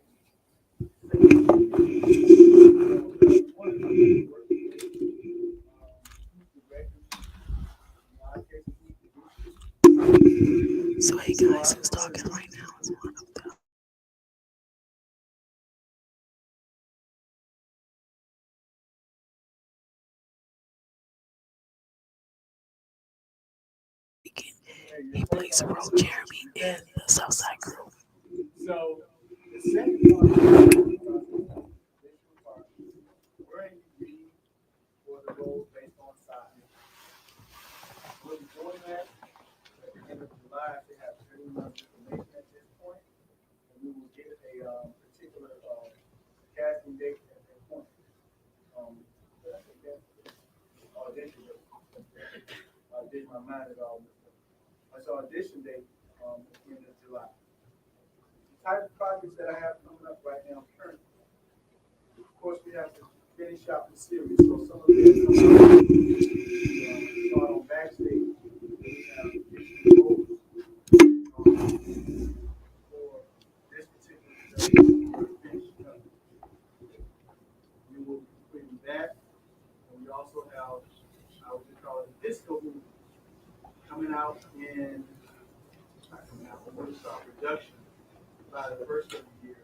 One of the work, directors, in a lot of cases, So hey guys, who's talking right now is one of them. He plays the role Jeremy in the Southside Crew. So the second part of the part, where you read for the roles based on size. We'll be doing that at the end of July. They have very much information at this point, and we will get a particular casting date at that point. I think that's audition date. I did my mind at all. That's audition date at the end of July. The type of projects that I have coming up right now currently. Of course, we have to finish out the series, so some of it come out. Start on backstage. We have additional roles for this particular production. We're finishing up. We will be completing that, and we also have, I would call it a disco movie coming out in. We're going to start production by the first of the year.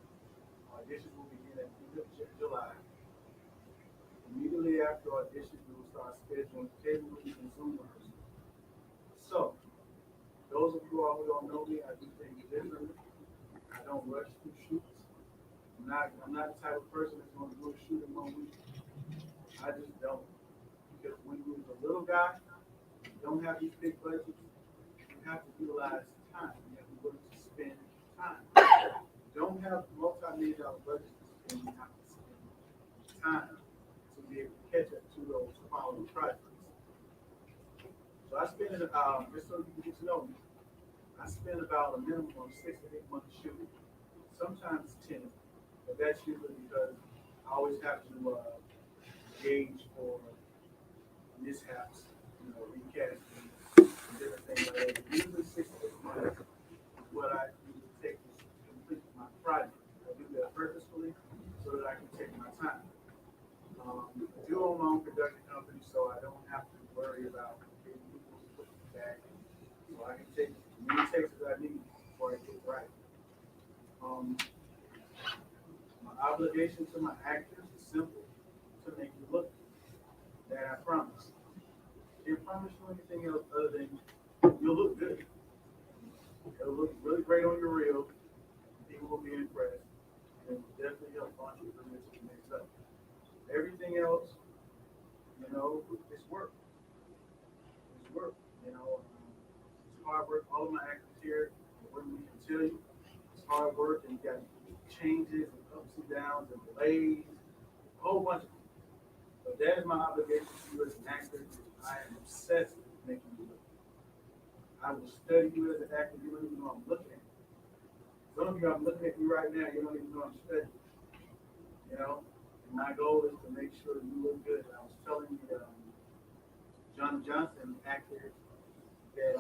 Auditions will begin at the end of July. Immediately after audition, we will start scheduling table reads and Zoom rehearsals. So, those of you all who don't know me, I do things differently. I don't rush through shoots. I'm not the type of person that's going to do a shoot in 1 week. I just don't. Because when you're a little guy, you don't have these big budgets, you have to utilize time. You have to be willing to spend time. You don't have multi-million-dollar budgets to spend, you have to spend time to be able to catch up to those quality projects. So I spend, just so you can get to know me, I spend about a minimum of 6 to 8 months shooting. Sometimes 10, but that's usually because I always have to gauge for mishaps, recasting, and different things like that. Usually 6 to 8 months is what I usually take to complete my project. I do that purposefully so that I can take my time. I do own my own production company, so I don't have to worry about getting people to put me back. So I can take as many takes as I need before I get it right. My obligation to my actors is simple: to make you look. That I promise. Can't promise you anything else other than you'll look good. It'll look really great on your reel. People will be impressed. And it will definitely help launch your career to the next level. Everything else, it's work. It's work. It's hard work. All of my actors here, what we can tell you, it's hard work, and you got changes and ups and downs and delays, a whole bunch of them. But that is my obligation to you as an actor. I am obsessed with making you look. I will study you as an actor. You don't even know I'm looking at you. Some of you, I'm looking at you right now. You don't even know I'm studying. And my goal is to make sure you look good. I was telling you, John Johnson, actor, that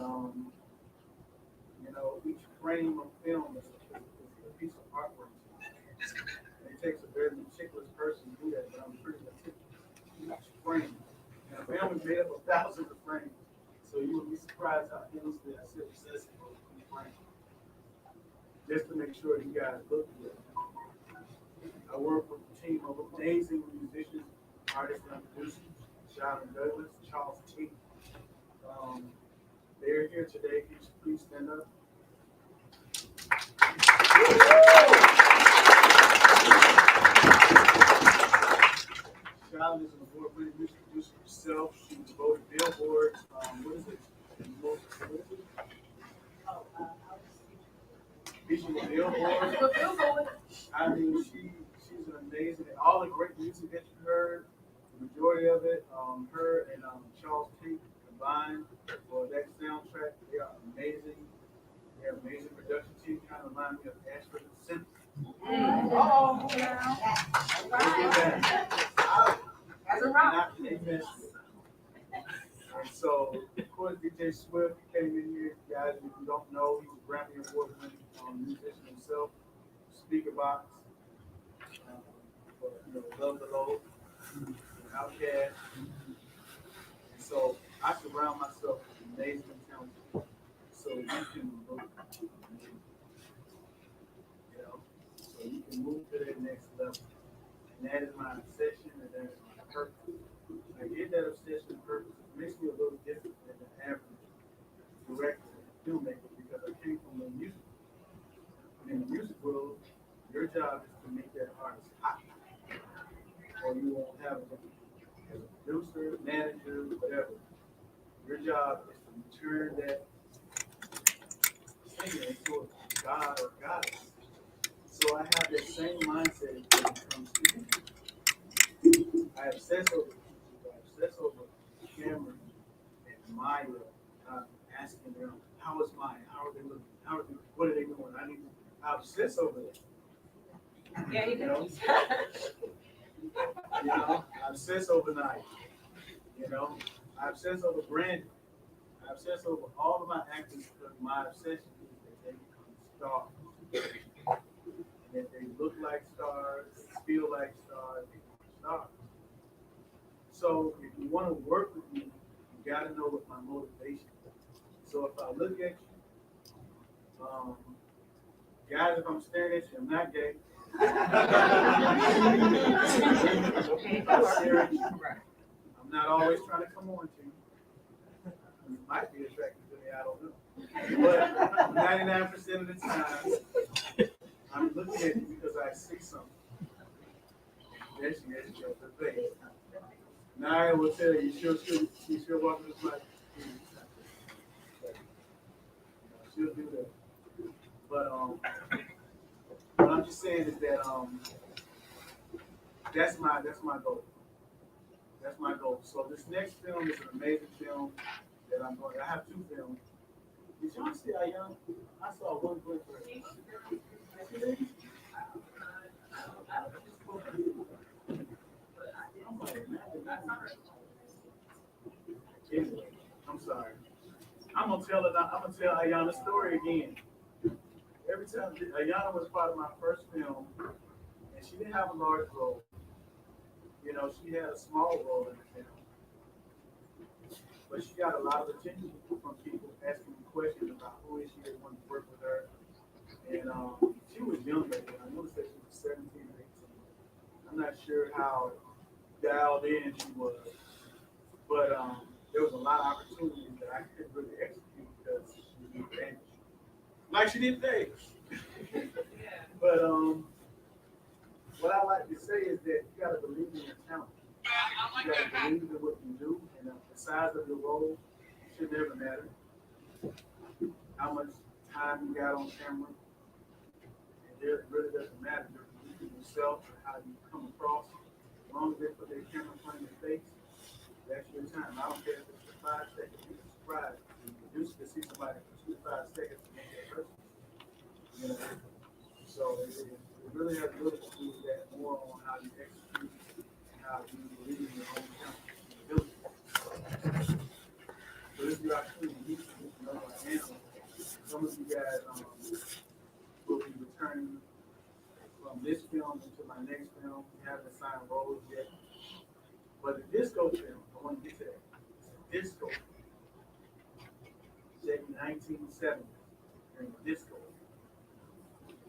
each frame of film is a piece of artwork. And it takes a very meticulous person to do that, but I'm pretty meticulous. Each frame. And a film is made up of thousands of frames. So you would be surprised how endlessly I sit obsessed over each frame. Just to make sure you guys look good. I work with a team of amazing musicians, artists, and producers. Sean Douglas, Charles T. They're here today. Can you please stand up? Sean is an award-winning music producer herself. She voted Billboards. What is it? Featured Billboard. I mean, she's an amazing. All the great music that you heard, the majority of it, her and Charles T. combined for that soundtrack. They are amazing. They have amazing production team. Kind of remind me of Ashford and Simpson. Oh, that's a rock. And so, of course, DJ Swift came in here, guys. If you don't know, he's a Grammy Award-winning musician himself. speaker box, for, Love the Low, Outcast. And so I surround myself with amazing talent so you can move, so you can move to that next level. And that is my obsession and that is my purpose. I get that obsession and purpose. It makes me a little different than the average director and filmmaker because I came from the music. In the music world, your job is to make that artist hot, or you won't have it. As a producer, manager, whatever, your job is to turn that singer into a god or goddess. So I have that same mindset when it comes to music. I obsess over people. I obsess over Cameron and Maya. I'm asking them, how is Maya? How are they looking? What are they doing? I obsess over that. Yeah, he You know? does. I obsess over Nike. I obsess over branding. I obsess over all of my actors because my obsession is that they become stars. And that they look like stars, they feel like stars, they are stars. So if you want to work with me, you got to know what my motivation is. So if I look at you, guys, if I'm staring at you, I'm not gay. If I stare at you, I'm not always trying to come on to you. You might be attracted to me, I don't know. But 99% of the time, I'm looking at you because I see something. There she is, she has her face. Now I will tell you, she'll walk this like, she'll do that. But what I'm just saying is that that's my goal. That's my goal. So this next film is an amazing film that I'm going. I have two films. Did y'all see how young? I saw one good for it. Anyway, I'm sorry. I'm gonna tell Ayana's story again. Every time Ayana was part of my first film, and she didn't have a large role. She had a small role in the film, but she got a lot of attention from people asking me questions about who is she that wanted to work with her. And she was young back then. I want to say she was 17 or 18. I'm not sure how dialed in she was, but there was a lot of opportunities that I couldn't really execute because she didn't pay. Like she didn't pay. But what I like to say is that you got to believe in your talent. You got to believe in what you do, and the size of your role should never matter. How much time you got on camera, it really doesn't matter. You're believing yourself and how you come across. As long as they put their camera in front of your face, that's your time. I don't care if it's for 5 seconds. You're surprised. You used to see somebody for 2 to 5 seconds to make that person. So it really has a little to do with that more on how you execute and how you believe in your own talent. So this is your opportunity to meet another animal. Some of you guys will be returning from this film into my next film. We haven't assigned roles yet. But the disco film, I want to get to that. It's a disco film. Set in 1970 during the disco.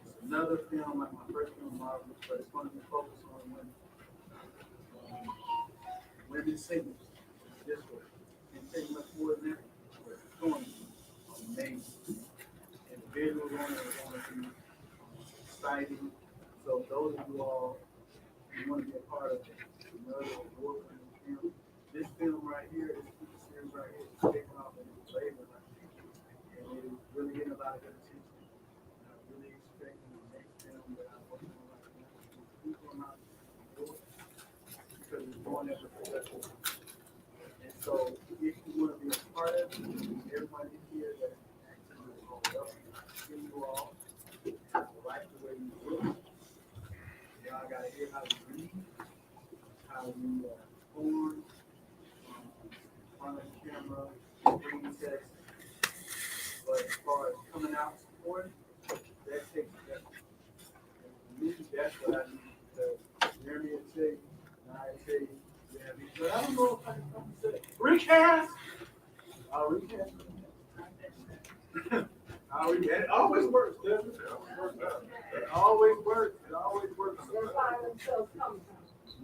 It's another film like my first film, Marvel, but it's going to be focused on women. Women singers. Disco. Can't take much more than that. But it's going to be amazing. And the visuals on it are going to be exciting. So those of you all who want to be a part of another award-winning film, this film right here, this TV series right here, is taking off in its labor right here. And it is really getting a lot of good attention. And I'm really expecting the next film that I'm working on right now to keep them out because it's going as a successful. And so if you want to be a part of it, everybody here that actually is going to see you all. I like the way you look. Y'all got to hear how you read, how you perform, front of the camera, screen text. But as far as coming out and supporting, that takes effort. me, that's what I need. Because Jeremy will tell you, and I tell you, yeah, but I don't know if I can come and say, recast! I'll recast. It always works, doesn't it? It always works. It always works.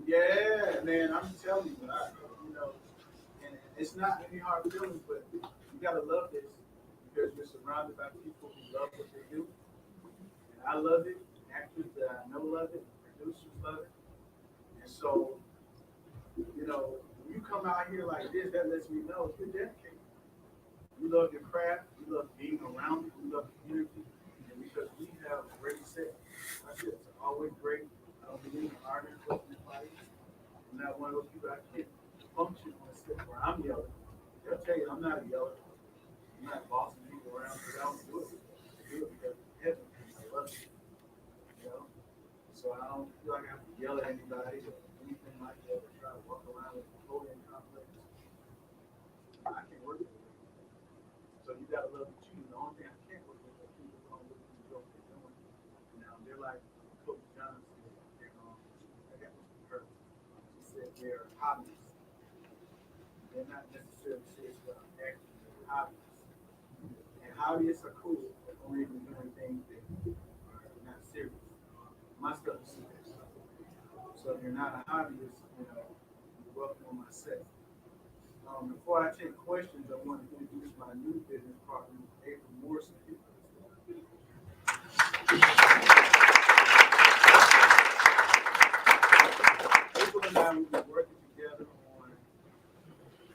Yeah, man, I'm telling you, you know, and it's not any hard feelings, but you gotta love this because you're surrounded by people who love what they do. And I love it. Actors that I know love it. Producers love it. And so, you know, when you come out here like this, that lets me know you're dedicated. You love your craft. You love being around it. You love the community. And because we have a great set, I said it's always great. I don't believe in arguing with anybody. I'm not one of those people I can't function on a set where I'm yelling. They'll tell you I'm not a yeller. I'm not bossing people around because I don't do it. I do it because it's heaven. I love it. You know? So I don't feel like I have to yell at anybody or anything like that or try to walk around with a podium complex. I can't work with it. So you gotta love what you do. The only thing I can't work with are people who don't really enjoy what they're doing. Now they're like Coach Johnson, they're I got this from her. She said they're hobbies. They're not necessarily serious about acting, they're hobbies. And hobbyists are cool, but only if you're doing things that are not serious. My stuff is serious. So if you're not a hobbyist, you know, you're welcome on my set. Before I take questions, I want to introduce my new business partner, April Morrison. April and I will be working together on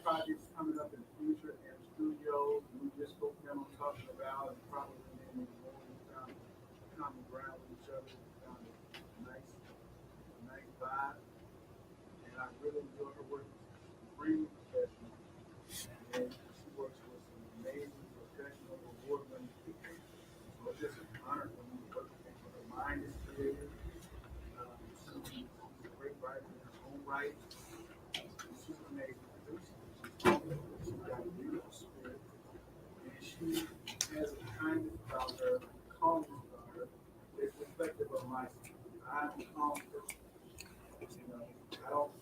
projects coming up in the future in the studio. We just spoke to them on talking about and probably in the morning found common ground with each other. Found a nice vibe. And I really enjoy her work. She's extremely professional. And she works with some amazing professional award-winning people. So it's just an honor for me to work with her. Her mind is creative. She's a great writer in her own right. She's an amazing producer. She's got a beautiful spirit. And she has a kindness about her, a calmness about her. It's reflective of my spirit. I'm a calm person. You know, I don't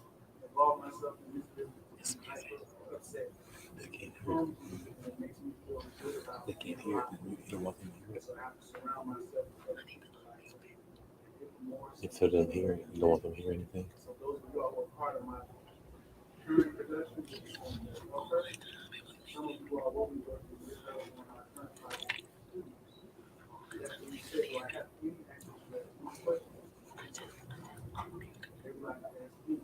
involve myself in this business to be hyper upset. They can't hear Calm it. people, and it makes me feel good about They can't hear it. You don't want them to hear it. so I have to surround myself with other people like more. If they don't hear it, you don't want them to hear anything. So those of you all who are part of my current production, some of you all will be working with us on our current project. That's what we said. Do I have any actual questions? They would like to ask me.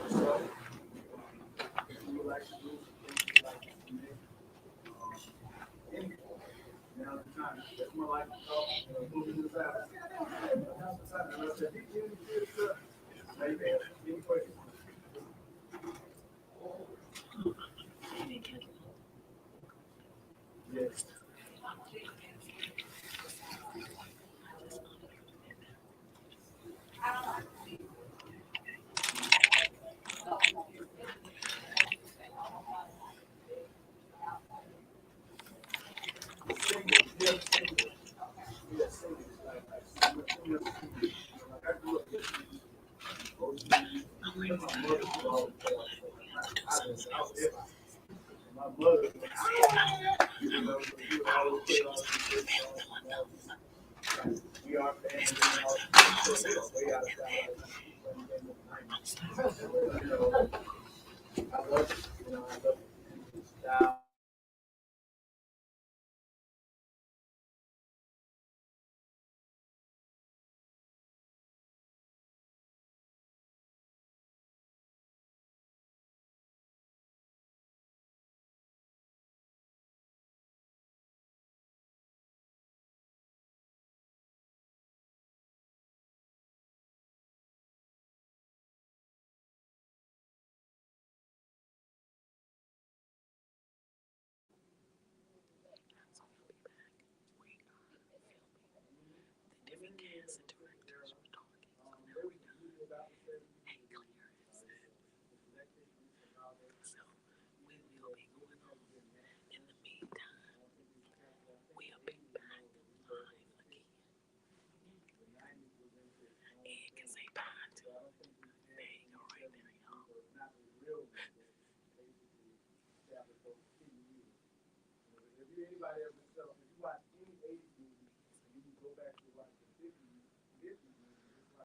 So, if you would like to do something you like to submit, anything, now's the time. That's more like to talk, moving this out. Now's the time. And I said, maybe any questions? Yes. My mother, you know, she would always play all these good songs. We are family and all way out of town. You know, I love it. You know, I love it. Style. anybody ever self